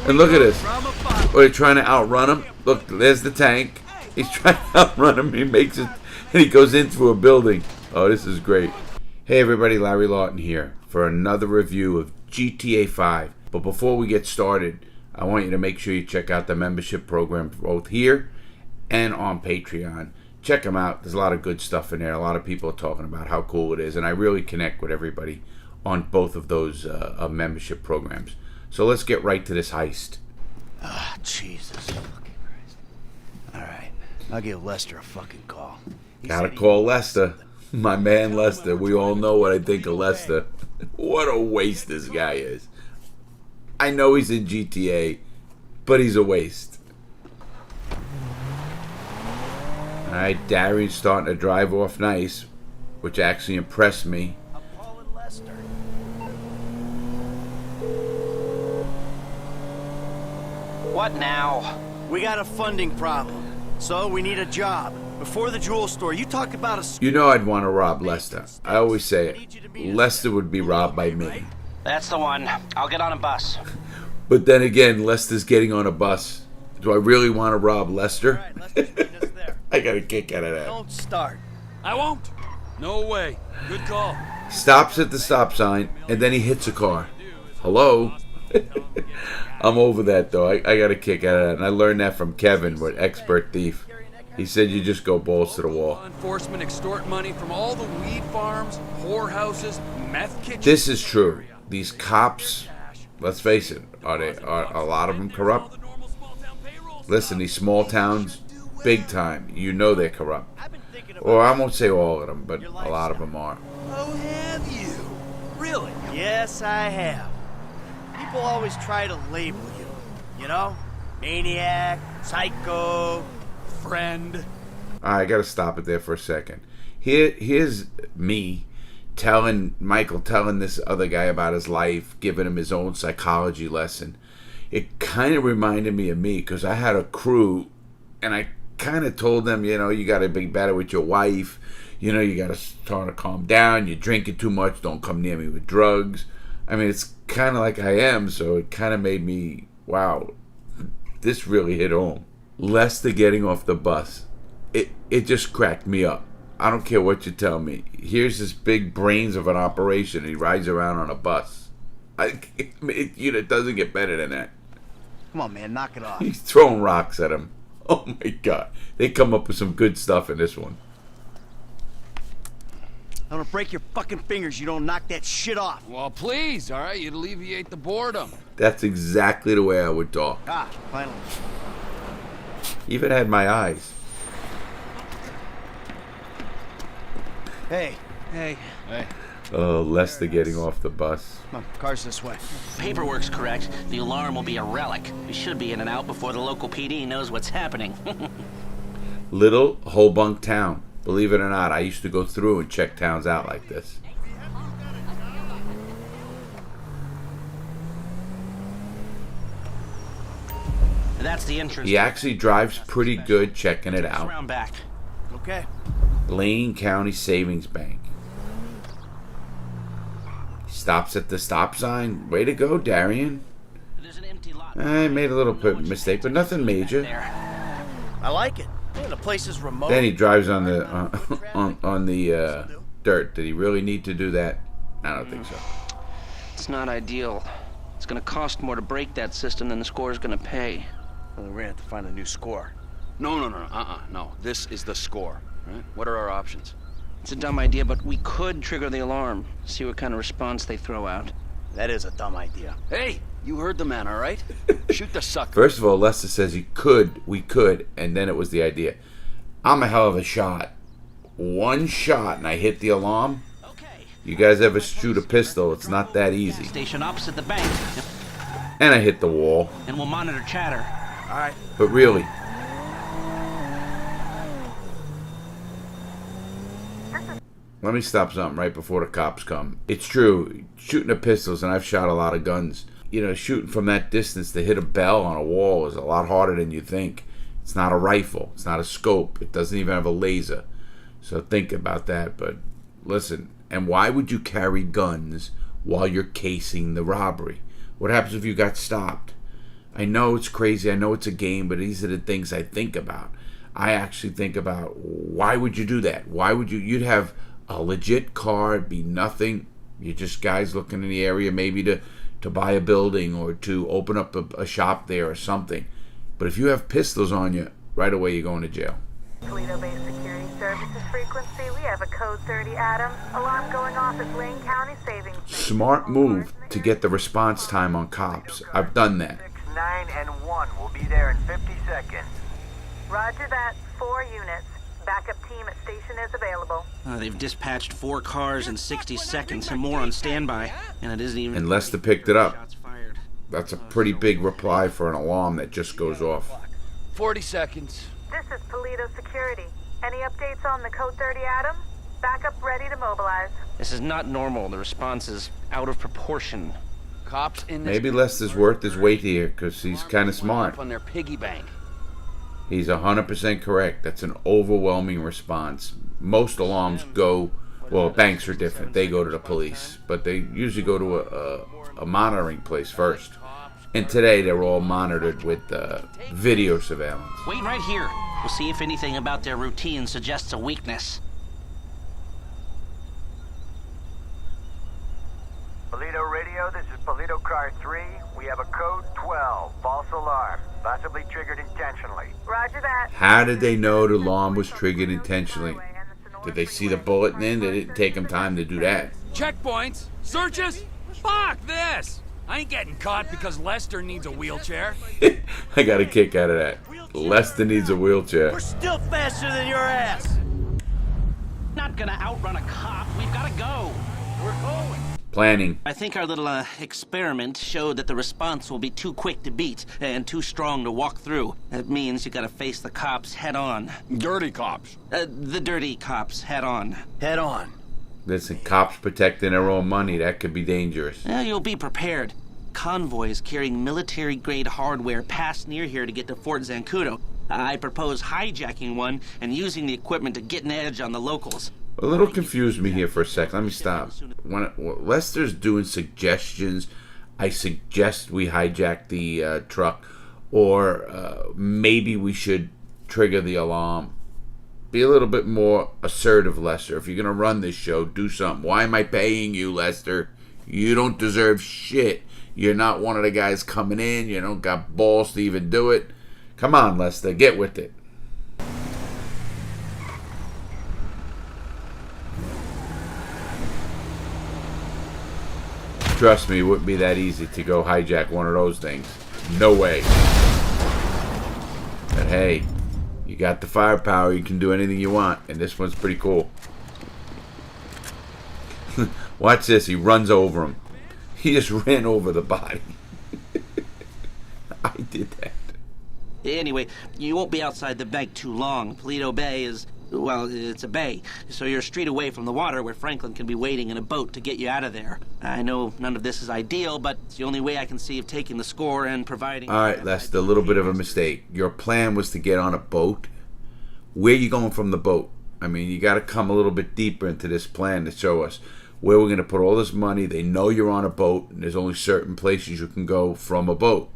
And look at this. Oh, they're trying to outrun him. Look, there's the tank. He's trying to outrun him. He makes it, and he goes into a building. Oh, this is great. Hey everybody, Larry Lawton here for another review of GTA 5. But before we get started, I want you to make sure you check out the membership program both here and on Patreon. Check them out. There's a lot of good stuff in there. A lot of people are talking about how cool it is, and I really connect with everybody on both of those membership programs. So let's get right to this heist. Ah, Jesus fucking Christ. Alright, I'll give Lester a fucking call. Gotta call Lester. My man Lester. We all know what I think of Lester. What a waste this guy is. I know he's in GTA, but he's a waste. Alright, Darian's starting to drive off nice, which actually impressed me. I'm calling Lester. What now? We got a funding problem, so we need a job. Before the jewel store, you talked about a... You know I'd want to rob Lester. I always say it. Lester would be robbed by me. That's the one. I'll get on a bus. But then again, Lester's getting on a bus. Do I really want to rob Lester? Alright, Lester's meeting us there. I got a kick out of that. Don't start. I won't. No way. Good call. Stops at the stop sign, and then he hits a car. Hello? I'm over that, though. I got a kick out of that. And I learned that from Kevin, with Expert Thief. He said you just go balls to the wall. Law enforcement extort money from all the weed farms, whorehouses, meth kitchens. This is true. These cops, let's face it, are a lot of them corrupt? Listen, these small towns, big time, you know they're corrupt. Or I won't say all of them, but a lot of them are. Oh, have you? Really? Yes, I have. People always try to label you. You know? Maniac, psycho... Friend. I gotta stop it there for a second. Here's me telling this other guy about his life, giving him his own psychology lesson. It kind of reminded me of me, because I had a crew, and I kind of told them, you know, you gotta be better with your wife. You know, you gotta start to calm down. You're drinking too much. Don't come near me with drugs. I mean, it's kind of like I am, so it kind of made me, wow, this really hit home. Lester getting off the bus, it just cracked me up. I don't care what you tell me. Here's this big brains of an operation. He rides around on a bus. It doesn't get better than that. Come on, man, knock it off. He's throwing rocks at him. Oh my God. They come up with some good stuff in this one. I'm gonna break your fucking fingers. You don't knock that shit off. Well, please, all right? You'd alleviate the boredom. That's exactly the way I would talk. Ah, finally. Even had my eyes. Hey. Hey. Oh, Lester getting off the bus. Come on, car's this way. Paperwork's correct. The alarm will be a relic. We should be in and out before the local PD knows what's happening. Little Hobunk town. Believe it or not, I used to go through and check towns out like this. That's the entrance. He actually drives pretty good checking it out. Round back. Okay. Blaine County Savings Bank. Stops at the stop sign. Way to go, Darian. There's an empty lot. I made a little mistake, but nothing major. There. I like it. Man, the place is remote. Then he drives on the on the dirt. Did he really need to do that? I don't think so. It's not ideal. It's gonna cost more to break that system than the score's gonna pay. Well, we're gonna have to find a new score. No. This is the score, right? What are our options? It's a dumb idea, but we could trigger the alarm, see what kind of response they throw out. That is a dumb idea. Hey, you heard the man, all right? Shoot the sucker. First of all, Lester says we could, and then it was the idea. I'm a hell of a shot. One shot and I hit the alarm. Okay. You guys ever shoot a pistol? It's not that easy. Station opposite the bank. And I hit the wall. And we'll monitor chatter. All right. But really, let me stop something right before the cops come. It's true, shooting the pistols, and I've shot a lot of guns. You know, shooting from that distance to hit a bell on a wall is a lot harder than you think. It's not a rifle. It's not a scope. It doesn't even have a laser. So think about that. But listen, and why would you carry guns while you're casing the robbery? What happens if you got stopped? I know it's crazy. I know it's a game, but these are the things I think about. I actually think about, why would you do that? Why would you? You'd have a legit car, it'd be nothing. You're just guys looking in the area maybe to buy a building or to open up a shop there or something. But if you have pistols on you, right away you're going to jail. Toledo Bay Security Services frequency. We have a code 30 Adam. Alarm going off at Lane County Savings. Smart move to get the response time on cops. I've done that. 6, 9, and 1 will be there in 50 seconds. Roger that. 4 units. Backup team at station is available. They've dispatched 4 cars in 60 seconds and more on standby, and it isn't even... And Lester picked it up. Shots fired. That's a pretty big reply for an alarm that just goes off. 40 seconds. This is Toledo Security. Any updates on the code 30 Adam? Backup ready to mobilize. This is not normal. The response is out of proportion. Cops in this... Maybe Lester's worth his weight here because he's kind of smart. On their piggy bank. He's 100% correct. That's an overwhelming response. Most alarms go, well, banks are different. They go to the police, but they usually go to a monitoring place first. And today they're all monitored with video surveillance. Wait right here. We'll see if anything about their routine suggests a weakness. Paleto Radio, this is Paleto Car 3. We have a code 12, false alarm, possibly triggered intentionally. Roger that. How did they know the alarm was triggered intentionally? Did they see the bulletin in? They didn't take them time to do that. Checkpoints? Searches? Fuck this! I ain't getting caught because Lester needs a wheelchair. I got a kick out of that. Lester needs a wheelchair. We're still faster than your ass. Not gonna outrun a cop. We've gotta go. We're going. Planning. I think our little experiment showed that the response will be too quick to beat and too strong to walk through. That means you gotta face the cops head on. Dirty cops. The dirty cops head on. Head on. Listen, cops protecting their own money, that could be dangerous. You'll be prepared. Convoys carrying military-grade hardware pass near here to get to Fort Zancudo. I propose hijacking one and using the equipment to get an edge on the locals. A little confused me here for a second. Let me stop. When Lester's doing suggestions, I suggest we hijack the truck, or maybe we should trigger the alarm. Be a little bit more assertive, Lester. If you're going to run this show, do something. Why am I paying you, Lester? You don't deserve shit. You're not one of the guys coming in. You don't got balls to even do it. Come on, Lester. Get with it. Trust me, it wouldn't be that easy to go hijack one of those things. No way. But hey, you got the firepower, you can do anything you want, and this one's pretty cool. Watch this, he runs over him. He just ran over the body. I did that. Anyway, you won't be outside the bank too long. Paleto Bay is, well, it's a bay, so you're a street away from the water where Franklin can be waiting in a boat to get you out of there. I know none of this is ideal, but it's the only way I can see of taking the score and providing... All right, Lester, a little bit of a mistake. Your plan was to get on a boat. Where are you going from the boat? I mean, you got to come a little bit deeper into this plan to show us where we're going to put all this money. They know you're on a boat, and there's only certain places you can go from a boat.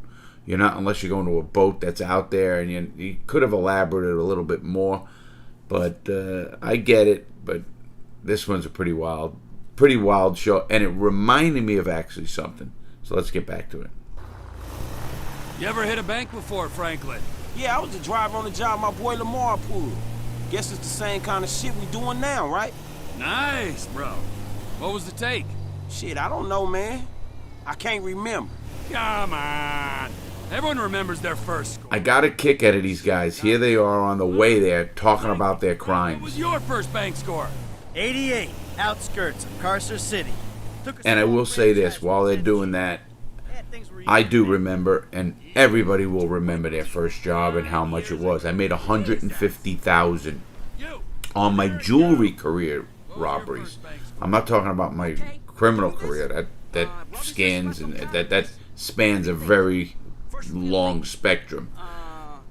You're not, unless you're going to a boat that's out there, and you could have elaborated a little bit more. But I get it, but this one's a pretty wild show, and it reminded me of actually something. So let's get back to it. You ever hit a bank before, Franklin? Yeah, I was the driver on the job my boy Lamar pulled. Guess it's the same kind of shit we doing now, right? Nice, bro. What was the take? Shit, I don't know, man. I can't remember. Come on. Everyone remembers their first score. I got a kick out of these guys. Here they are on the way there talking about their What crimes. was your first bank score? 88, outskirts of Carcer City. And I will say this, while they're doing that, I do remember, and everybody will remember their first job and how much it was. I made $150,000 on my jewelry career robberies. I'm not talking about my criminal career. That scans and that spans a very long spectrum.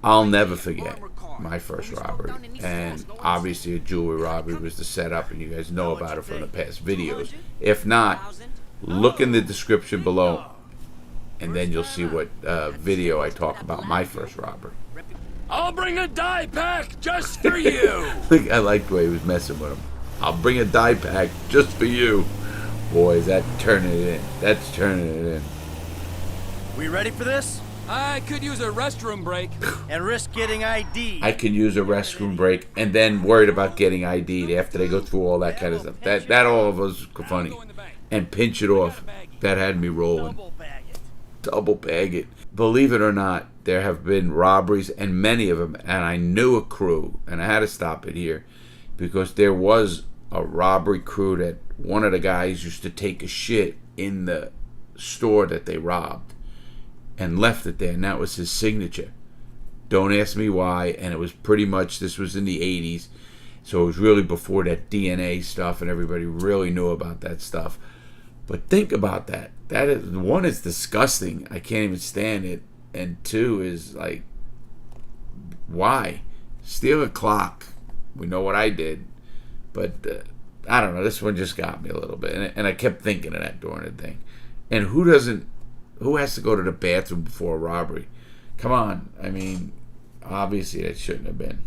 I'll never forget my first robbery, and obviously a jewelry robbery was the setup, and you guys know about it from the past videos. If not, look in the description below and then you'll see what video I talk about my first robbery. I'll bring a die pack just for you. I like the way he was messing with him. I'll bring a die pack just for you. Boys, that's turning it in. That's turning it in. We ready for this? I could use a restroom break. And risk getting ID'd. I can use a restroom break and then worried about getting ID'd after they go through all that kind of stuff. That all of us funny. And pinch it off. That had me rolling. Double bag it. Believe it or not, there have been robberies, and many of them, and I knew a crew, and I had to stop it here, because there was a robbery crew that one of the guys used to take a shit in the store that they robbed and left it there, and that was his signature. Don't ask me why, and it was pretty much, this was in the 80s, so it was really before that DNA stuff, and everybody really knew about that stuff. But think about that. That is, one, is disgusting. I can't even stand it. And two is like, why? Steal a clock. We know what I did. But I don't know. This one just got me a little bit. And I kept thinking of that during the thing. And who has to go to the bathroom before a robbery? Come on. I mean, obviously that shouldn't have been.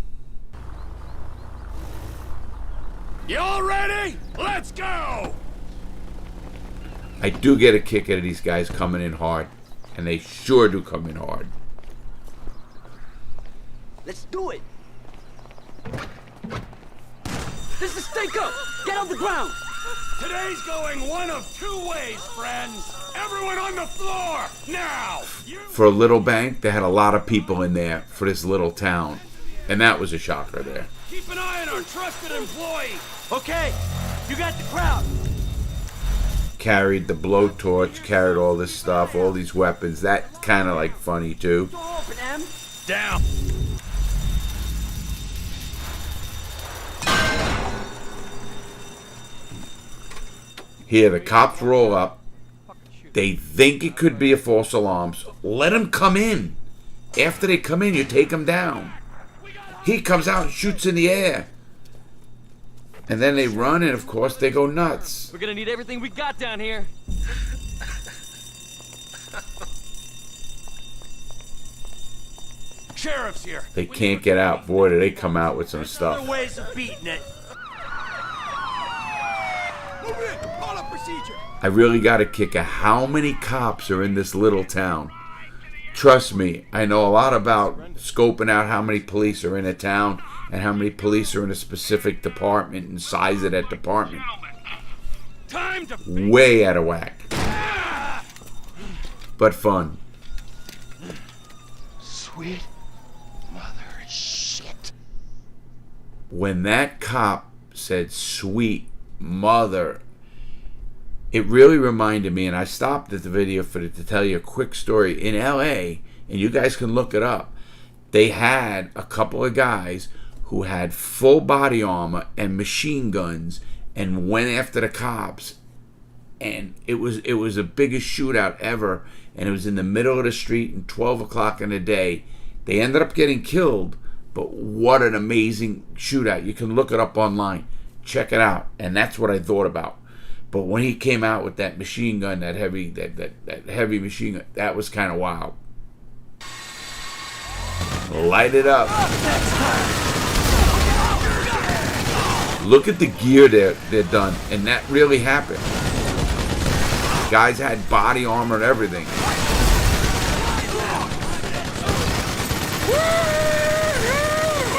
Y'all ready? Let's go! I do get a kick out of these guys coming in hard. And they sure do come in hard. Let's do it. This is Stanko! Get on the ground! Today's going one of two ways, friends. Everyone on the floor, now! For a little bank, they had a lot of people in there for this little town. And that was a shocker there. Keep an eye on our trusted employee. Okay, you got the crowd. Carried the blowtorch, carried all this stuff, all these weapons. That kind of like funny too. Open, M. Down. Here, the cops roll up. They think it could be a false alarm. So let them come in. After they come in, you take them down. He comes out and shoots in the air. And then they run, and of course they go nuts. We're gonna need everything we got down here. Sheriff's here. They can't get out. Boy, do they come out with some Other stuff. ways of beating it. Move in. Call up procedure. I really got a kick of how many cops are in this little town. Trust me, I know a lot about scoping out how many police are in a town and how many police are in a specific department and size of that department. Time to Way out of whack. But fun. Sweet mother shit. When that cop said sweet mother, it really reminded me, and I stopped at the video to tell you a quick story. In LA, and you guys can look it up, they had a couple of guys who had full body armor and machine guns and went after the cops. And it was the biggest shootout ever, and it was in the middle of the street and 12 o'clock in the day. They ended up getting killed, but what an amazing shootout. You can look it up online. Check it out. And that's what I thought about. But when he came out with that machine gun, that heavy machine gun, that was kind of wild. Light it up. Look at the gear they're done, and that really happened. Guys had body armor and everything.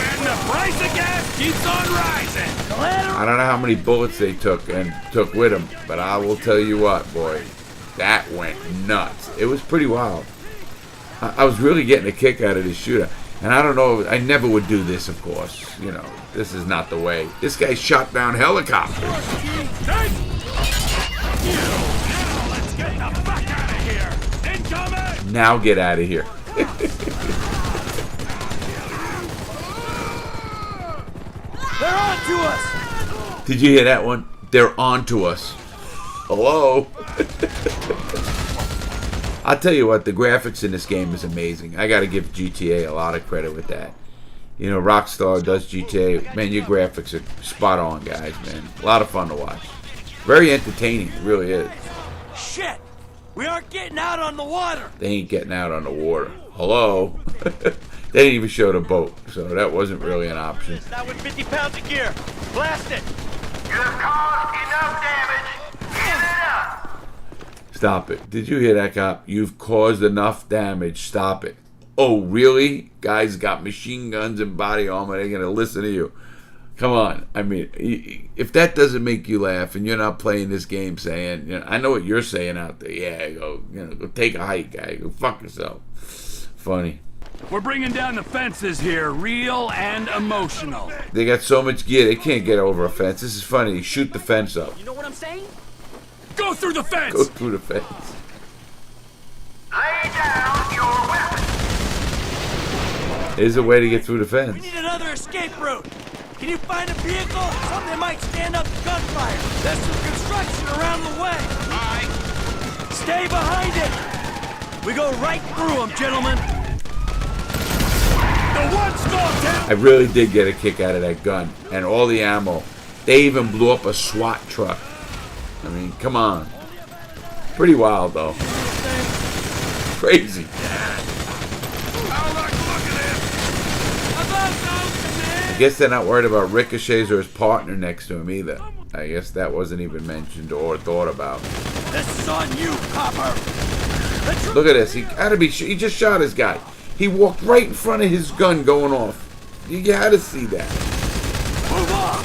And the price of gas keeps on rising. I don't know how many bullets they took with them, but I will tell you what, boy, that went nuts. It was pretty wild. I was really getting a kick out of this shooter. And I don't know, I never would do this, of course. You know, this is not the way. This guy shot down helicopters. Let's get the fuck out of here. Incoming. Now get out of here. They're on to us. Did you hear that one? They're on to us. Hello? I'll tell you what, the graphics in this game is amazing. I got to give GTA a lot of credit with that. You know, Rockstar does GTA. Man, your graphics are spot on, guys, man. A lot of fun to watch. Very entertaining, it really is. Shit! We aren't getting out on the water. They ain't getting out on the water. Hello? They didn't even show the boat, so that wasn't really an option. Not with 50 pounds of gear. Blast it. You have caused enough damage. Give it up. Stop it. Did you hear that, cop? You've caused enough damage. Stop it. Oh, really? Guys got machine guns and body armor. They're going to listen to you. Come on. I mean, if that doesn't make you laugh and you're not playing this game saying, you know, I know what you're saying out there. Yeah, go take a hike, guy. Go fuck yourself. Funny. We're bringing down the fences here, real and emotional. They got so much gear, they can't get over a fence. This is funny. Shoot the fence up. You know what I'm saying? Go through the fence! Go through the fence. Lay down your weapons. There's a way to get through the fence. We need another escape route. Can you find a vehicle? Something that might stand up to gunfire. There's some construction around the way. All right. Stay behind it. We go right through them, gentlemen. The one's gone down! I really did get a kick out of that gun and all the ammo. They even blew up a SWAT truck. I mean, come on. Pretty wild, though. Crazy. I guess they're not worried about Ricochets or his partner next to him either. I guess that wasn't even mentioned or thought about. This is on you, copper. Look at this. He just shot his guy. He walked right in front of his gun going off. You had to see that. Move on.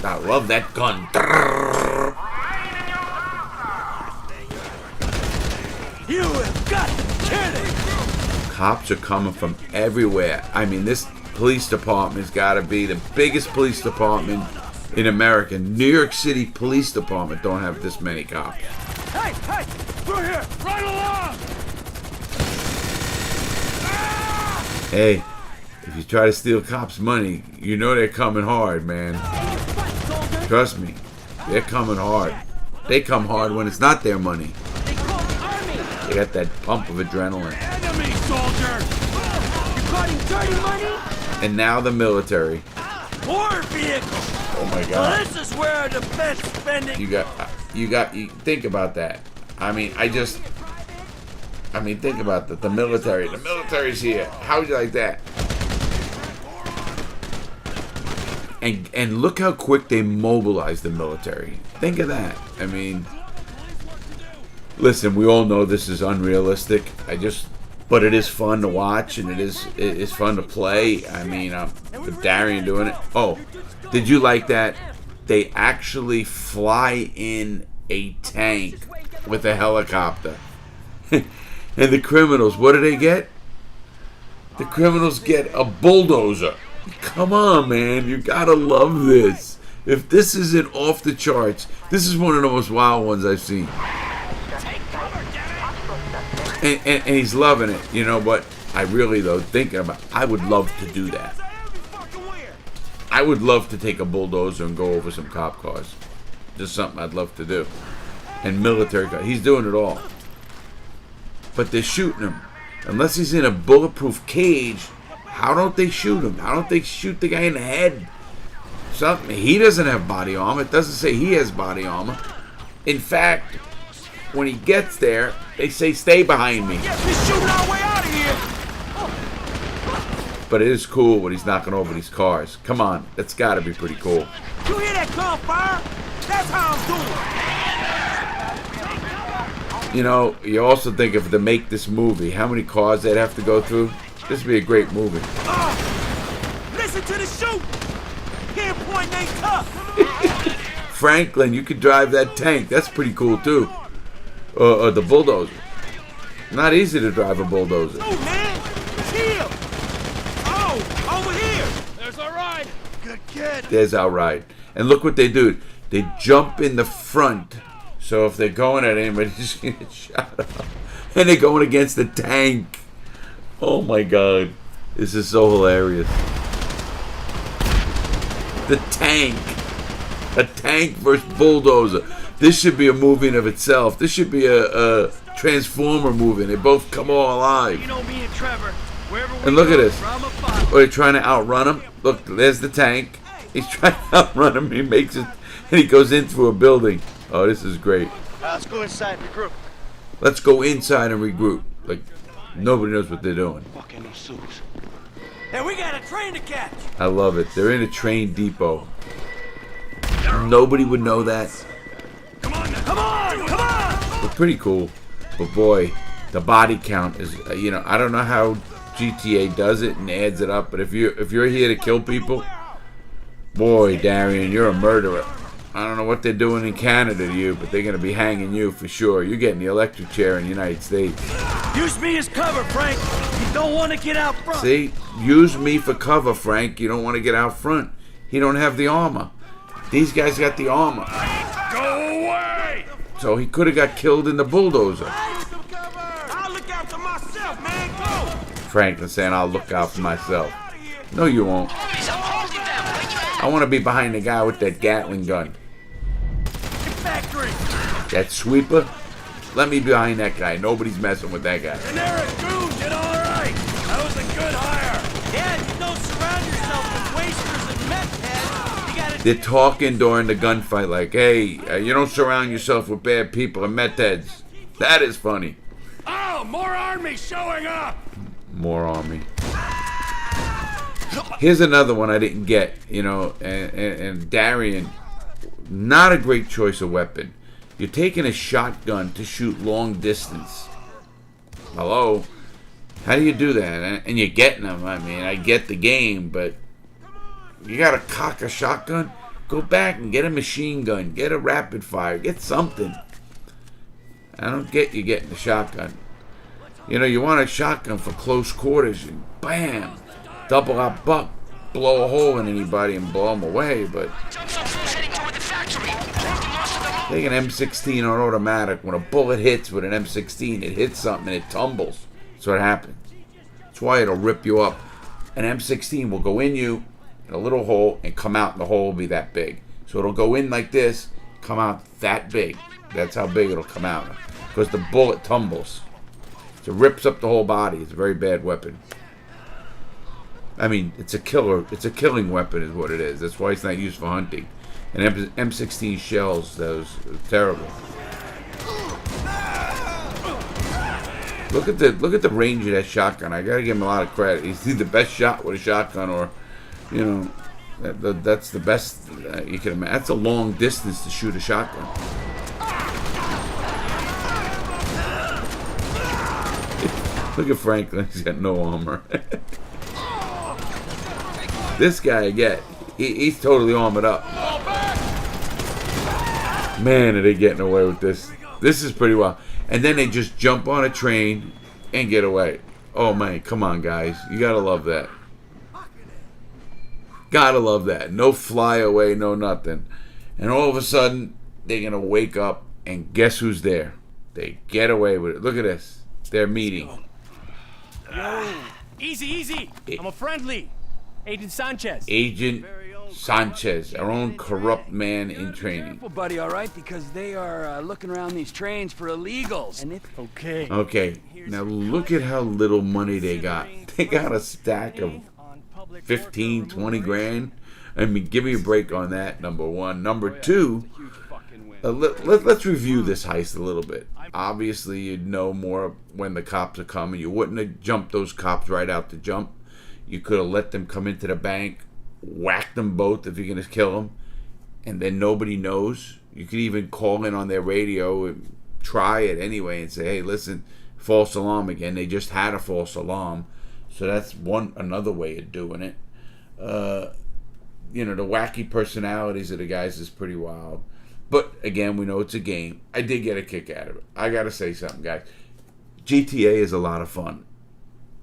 I love that gun. You have got to be kidding. Cops are coming from everywhere. I mean, this police department's got to be the biggest police department in America. New York City Police Department don't have this many cops. Hey, through here, right along. Hey, if you try to steal cops' money, you know they're coming hard, man. Trust me, they're coming hard. They come hard when it's not their money. They got that pump of adrenaline. Enemy soldier! You caught him dirty money? And now the military. More vehicles. Oh my So God. this is where defense spending. You think about that. I mean, think about that. The military. The military's here. How would you like that? And look how quick they mobilize the military. Think of that. I mean, listen, we all know this is unrealistic. But it is fun to watch and it's fun to play. I mean, with Darian doing it. Oh, did you like that? They actually fly in a tank with a helicopter. And the criminals, what do they get? The criminals get a bulldozer. Come on, man. You gotta love this. If this isn't off the charts, this is one of the most wild ones I've seen. And he's loving it. You know what? I really, though, thinking about it, I would love to do that. I would love to take a bulldozer and go over some cop cars. Just something I'd love to do. And military cars. He's doing it all. But they're shooting him. Unless he's in a bulletproof cage, how don't they shoot him? How don't they shoot the guy in the head? Something. He doesn't have body armor. It doesn't say he has body armor. In fact, when he gets there, they say, stay behind me. Yes, we're shooting our way out of here. But it is cool when he's knocking over these cars. Come on. That's got to be pretty cool. You hear that gunfire? That's how I'm doing. You know, you also think if to make this movie, how many cars they'd have to go through? This would be a great movie. Listen to the shoot. Here, point ain't tough. Franklin, you could drive that tank. That's pretty cool, too. The bulldozer. Not easy to drive a bulldozer. Oh, man. It's here. Oh, over here. There's our ride. Good kid. There's our ride. And look what they do. They jump in the front. So if they're going at anybody, just get shot up. And they're going against the tank. Oh my God. This is so hilarious. The tank. A tank versus bulldozer. This should be a movie in of itself. This should be a Transformer movie. They both come all alive. You know me and Trevor. And look at this. Oh, they're trying to outrun him. Look, there's the tank. He's trying to outrun him. He makes it, and he goes in through a building. Oh, this is great. Let's go inside and regroup. Let's go inside and regroup. Like, nobody knows what they're doing. Hey, we got a train to catch. I love it. They're in a train depot. Nobody would know that. Come on, come on! But pretty cool. But boy, the body count is, you know, I don't know how GTA does it and adds it up, but if you're here to kill people, boy, Darian, you're a murderer. I don't know what they're doing in Canada to you, but they're going to be hanging you for sure. You're getting the electric chair in the United States. Use me as cover, Frank. You don't want to get out front. See? Use me for cover, Frank. You don't want to get out front. He don't have the armor. These guys got the armor. Go away! So he could have got killed in the bulldozer. I'll look after myself, man. Go! Franklin saying, I'll look out for myself. No, you won't. I want to be behind the guy with that Gatling gun. Factory. That sweeper? Let me be behind that guy. Nobody's messing with that guy. Generic goon did all right. That was a good hire. Yeah, you don't surround yourself with wasters and meth heads. You gotta... They're talking during the gunfight like, hey, you don't surround yourself with bad people and meth heads. That is funny. Oh, more army showing up. More army. Here's another one I didn't get, you know, and Darian, not a great choice of weapon. You're taking a shotgun to shoot long distance. Hello? How do you do that? And you're getting them. I mean, I get the game, but you got to cock a shotgun? Go back and get a machine gun. Get a rapid fire. Get something. I don't get you getting a shotgun. You know, you want a shotgun for close quarters and bam, double up buck, blow a hole in anybody and blow them away, but take an M16 on automatic. When a bullet hits with an M16, it hits something and it tumbles. That's what happens. That's why it'll rip you up. An M16 will go in you in a little hole and come out, and the hole will be that big. So it'll go in like this, come out that big. That's how big it'll come out. Because the bullet tumbles. So it rips up the whole body. It's a very bad weapon. I mean, it's a killer. It's a killing weapon is what it is. That's why it's not used for hunting. And M16 shells, those are terrible. Look at the range of that shotgun. I gotta give him a lot of credit. He's the best shot with a shotgun, or, you know, that's the best you can imagine. That's a long distance to shoot a shotgun. Look at Franklin. He's got no armor. This guy again, he's totally armored up. Man, are they getting away with this? This is pretty wild. And then they just jump on a train and get away. Oh man, come on guys. You gotta love that. Gotta love that. No fly away, no nothing. And all of a sudden, they're gonna wake up and guess who's there? They get away with it. Look at this. They're meeting. Yo, easy. I'm a friendly. Agent Sanchez. Agent Sanchez, our own corrupt man in training. Careful, buddy, all right? Because they are looking around these trains for illegals. And it's okay. Okay, now look at how little money they got. They got a stack of 15, 20 grand. I mean, give me a break on that, number one. Number two, let's review this heist a little bit. Obviously, you'd know more when the cops are coming. You wouldn't have jumped those cops right out the jump. You could have let them come into the bank, whack them both if you're going to kill them, and then nobody knows. You could even call in on their radio and try it anyway and say, hey, listen, false alarm again. They just had a false alarm. So that's another way of doing it. You know, the wacky personalities of the guys is pretty wild. But, again, we know it's a game. I did get a kick out of it. I got to say something, guys. GTA is a lot of fun.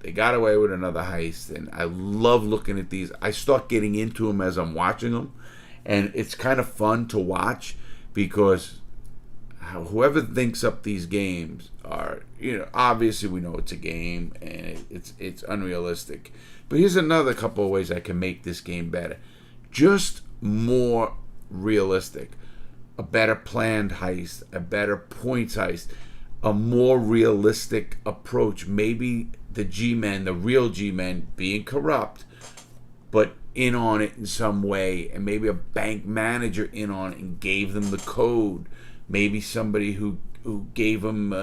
They got away with another heist, and I love looking at these. I start getting into them as I'm watching them, and it's kind of fun to watch because whoever thinks up these games are, you know, obviously we know it's a game, and it's unrealistic. But here's another couple of ways I can make this game better. Just more realistic. A better planned heist, a better points heist, a more realistic approach. Maybe the G-men, the real G-men, being corrupt, but in on it in some way, and maybe a bank manager in on it and gave them the code. maybe somebody who gave him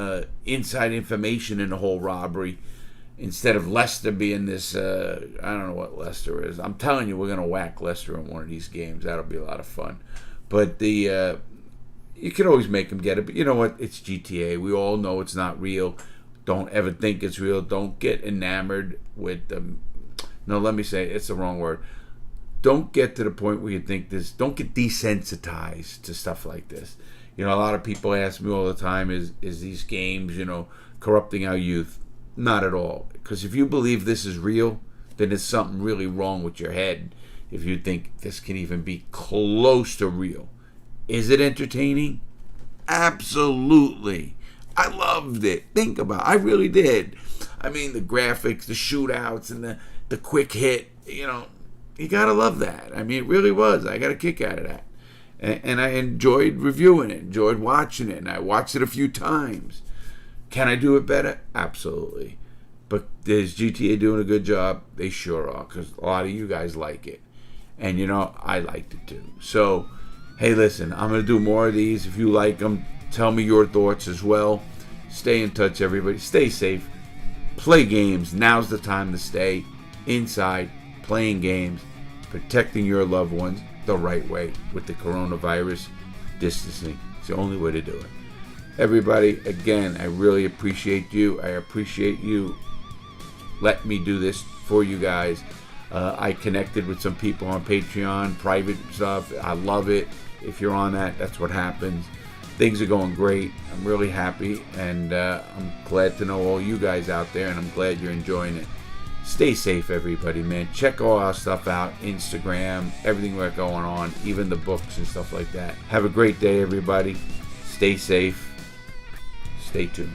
inside information in the whole robbery, instead of Lester being this, I don't know what Lester is. I'm telling you, we're going to whack Lester in one of these games. That'll be a lot of fun. But you can always make him get it. But you know what? It's GTA. We all know it's not real. Don't ever think it's real. Don't get enamored with them. No, let me say it's the wrong word. Don't get to the point where you think this. Don't get desensitized to stuff like this. You know, a lot of people ask me all the time, is these games, corrupting our youth? Not at all. Because if you believe this is real, then there's something really wrong with your head if you think this can even be close to real. Is it entertaining? Absolutely. I loved it. Think about it. I really did. I mean, the graphics, the shootouts, and the quick hit, you gotta love that. I mean, it really was. I got a kick out of that. And I enjoyed reviewing it, enjoyed watching it, and I watched it a few times. Can I do it better? Absolutely. But is GTA doing a good job? They sure are, because a lot of you guys like it. And, I liked it too. So, hey, listen, I'm going to do more of these. If you like them, tell me your thoughts as well. Stay in touch, everybody. Stay safe. Play games. Now's the time to stay inside, playing games, protecting your loved ones the right way with the coronavirus. Distancing. It's the only way to do it. Everybody, again, I really appreciate you. I appreciate you letting me do this for you guys. I connected with some people on Patreon, private stuff. I love it. If you're on that, that's what happens. Things are going great. I'm really happy, and I'm glad to know all you guys out there, and I'm glad you're enjoying it. Stay safe, everybody, man. Check all our stuff out, Instagram, everything we're going on, even the books and stuff like that. Have a great day, everybody. Stay safe. Stay tuned.